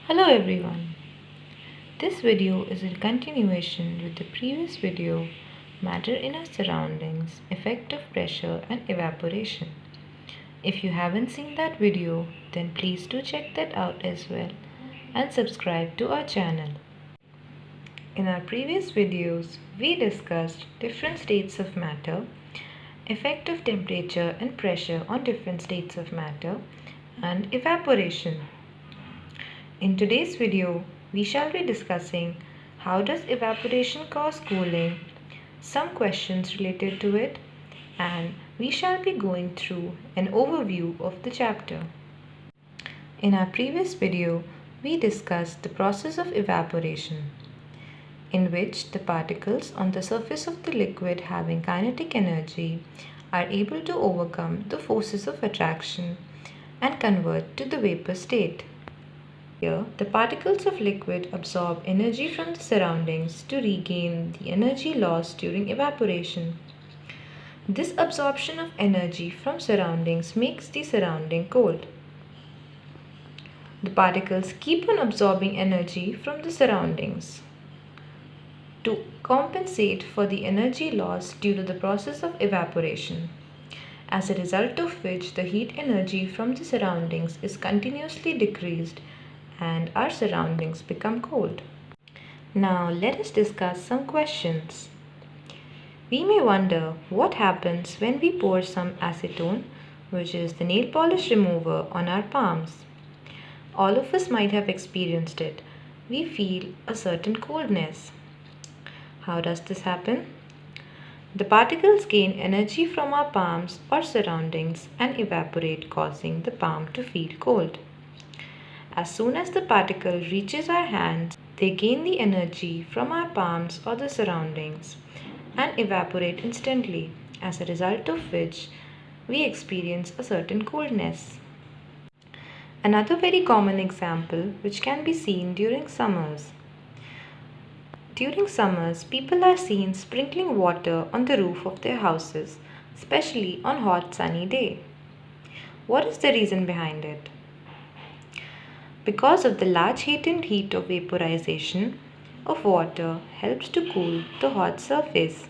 Hello everyone. This video is a continuation with the previous video, Matter in our Surroundings, Effect of Pressure and Evaporation. If you haven't seen that video, then please do check that out as well and subscribe to our channel. In our previous videos, we discussed different states of matter, effect of temperature and pressure on different states of matter, and evaporation. In today's video, we shall be discussing how does evaporation cause cooling, some questions related to it, and we shall be going through an overview of the chapter. In our previous video, we discussed the process of evaporation, in which the particles on the surface of the liquid having kinetic energy are able to overcome the forces of attraction and convert to the vapor state. Here, the particles of liquid absorb energy from the surroundings to regain the energy lost during evaporation. This absorption of energy from surroundings makes the surrounding cold. The particles keep on absorbing energy from the surroundings to compensate for the energy lost due to the process of evaporation, as a result of which the heat energy from the surroundings is continuously decreased and our surroundings become cold. Now let us discuss some questions. We may wonder what happens when we pour some acetone, which is the nail polish remover, on our palms. All of us might have experienced it. We feel a certain coldness. How does this happen? The particles gain energy from our palms or surroundings and evaporate, causing the palm to feel cold. As soon as the particle reaches our hands, they gain the energy from our palms or the surroundings and evaporate instantly, as a result of which we experience a certain coldness. Another very common example which can be seen during summers. During summers, people are seen sprinkling water on the roof of their houses, especially on hot sunny day. What is the reason behind it? Because of the large latent heat of vaporization of water helps to cool the hot surface.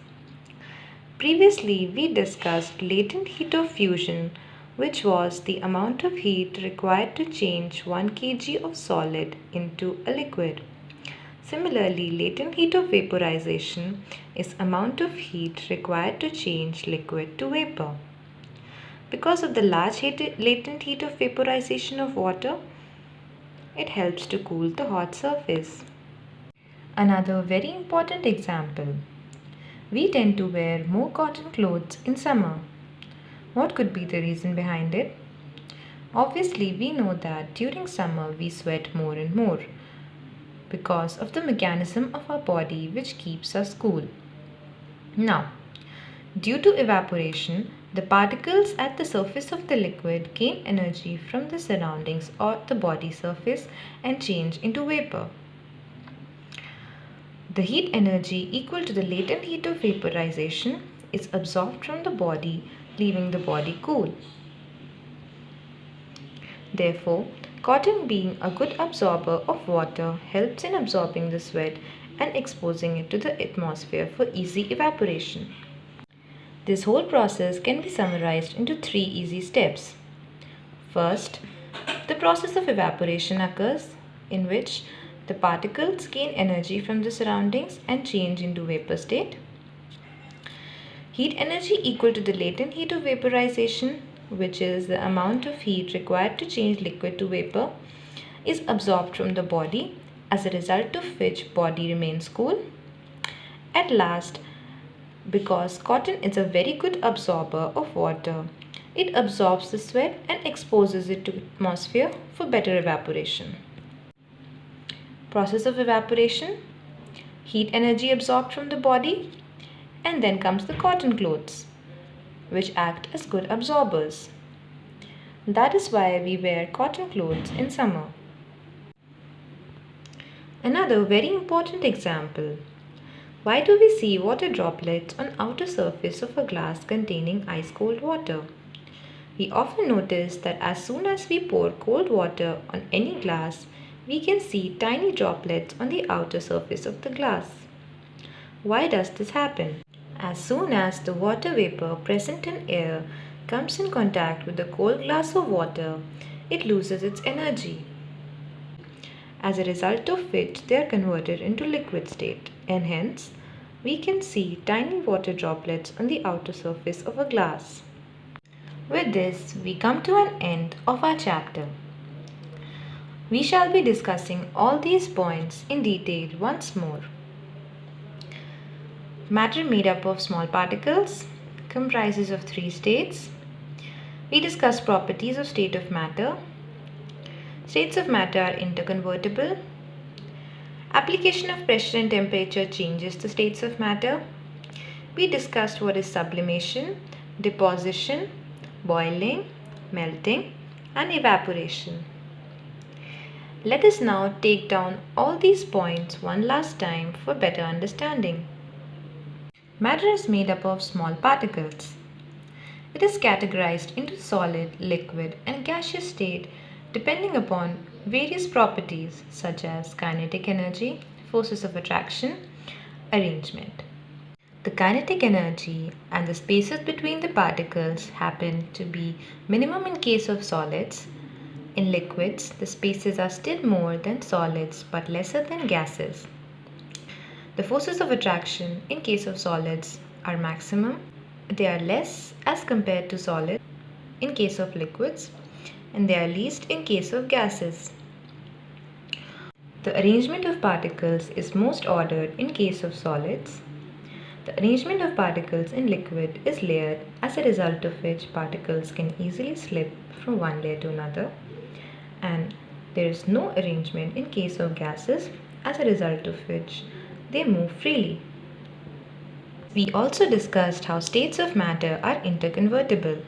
Previously, we discussed latent heat of fusion, which was the amount of heat required to change 1 kg of solid into a liquid. Similarly, latent heat of vaporization is amount of heat required to change liquid to vapor. Because of the large latent heat of vaporization of water, it helps to cool the hot surface. Another very important example. We tend to wear more cotton clothes in summer. What could be the reason behind it? Obviously, we know that during summer we sweat more and more because of the mechanism of our body which keeps us cool. Now, due to evaporation, the particles at the surface of the liquid gain energy from the surroundings or the body surface and change into vapor. The heat energy equal to the latent heat of vaporization is absorbed from the body, leaving the body cool. Therefore, cotton, being a good absorber of water, helps in absorbing the sweat and exposing it to the atmosphere for easy evaporation. This whole process can be summarized into 3 easy steps. First, the process of evaporation occurs, in which the particles gain energy from the surroundings and change into vapor state. Heat energy equal to the latent heat of vaporization, which is the amount of heat required to change liquid to vapor, is absorbed from the body, as a result of which body remains cool. At last, because cotton is a very good absorber of water, it absorbs the sweat and exposes it to atmosphere for better evaporation. Process of evaporation, heat energy absorbed from the body, and then comes the cotton clothes, which act as good absorbers. That is why we wear cotton clothes in summer. Another very important example. Why do we see water droplets on outer surface of a glass containing ice cold water? We often notice that as soon as we pour cold water on any glass, we can see tiny droplets on the outer surface of the glass. Why does this happen? As soon as the water vapor present in air comes in contact with the cold glass of water, it loses its energy, as a result of which they are converted into liquid state, and hence we can see tiny water droplets on the outer surface of a glass. With this, we come to an end of our chapter. We shall be discussing all these points in detail once more. Matter made up of small particles comprises of three states. We discuss properties of state of matter. States of matter are interconvertible. Application of pressure and temperature changes the states of matter. We discussed what is sublimation, deposition, boiling, melting, and evaporation. Let us now take down all these points one last time for better understanding. Matter is made up of small particles. It is categorized into solid, liquid, and gaseous state depending upon various properties such as kinetic energy, forces of attraction, arrangement. The kinetic energy and the spaces between the particles happen to be minimum in case of solids. In liquids, the spaces are still more than solids but lesser than gases. The forces of attraction in case of solids are maximum. They are less as compared to solids in case of liquids, and they are least in case of gases. The arrangement of particles is most ordered in case of solids. The arrangement of particles in liquid is layered, as a result of which particles can easily slip from one layer to another, and there is no arrangement in case of gases, as a result of which they move freely. We also discussed how states of matter are interconvertible.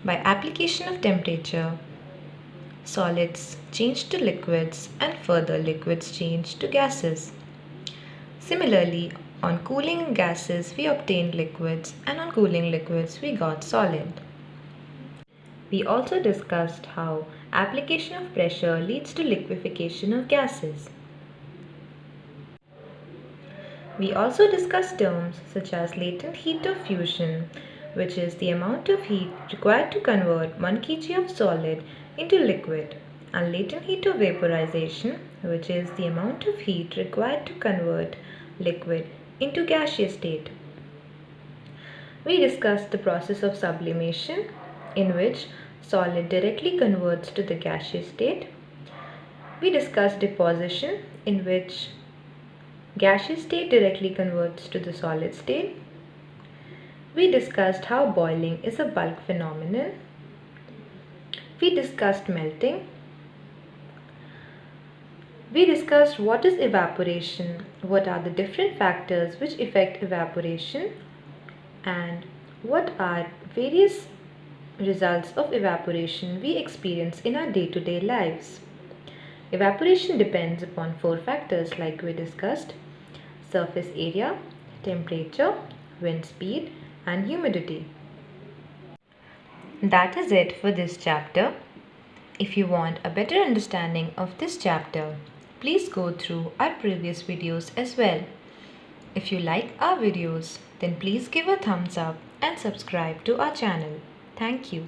By application of temperature, solids change to liquids and further liquids change to gases. Similarly, on cooling gases we obtained liquids, and on cooling liquids we got solid. We also discussed how application of pressure leads to liquefaction of gases. We also discussed terms such as latent heat of fusion, which is the amount of heat required to convert 1 kg of solid into liquid, and latent heat of vaporization, which is the amount of heat required to convert liquid into gaseous state. We discussed the process of sublimation, in which solid directly converts to the gaseous state. We discussed deposition, in which gaseous state directly converts to the solid state. We discussed how boiling is a bulk phenomenon. We discussed melting. We discussed what is evaporation, what are the different factors which affect evaporation, and what are various results of evaporation we experience in our day-to-day lives. Evaporation depends upon 4 factors like we discussed: surface area, temperature, wind speed, and humidity. That is it for this chapter. If you want a better understanding of this chapter, please go through our previous videos as well. If you like our videos, then please give a thumbs up and subscribe to our channel. Thank you.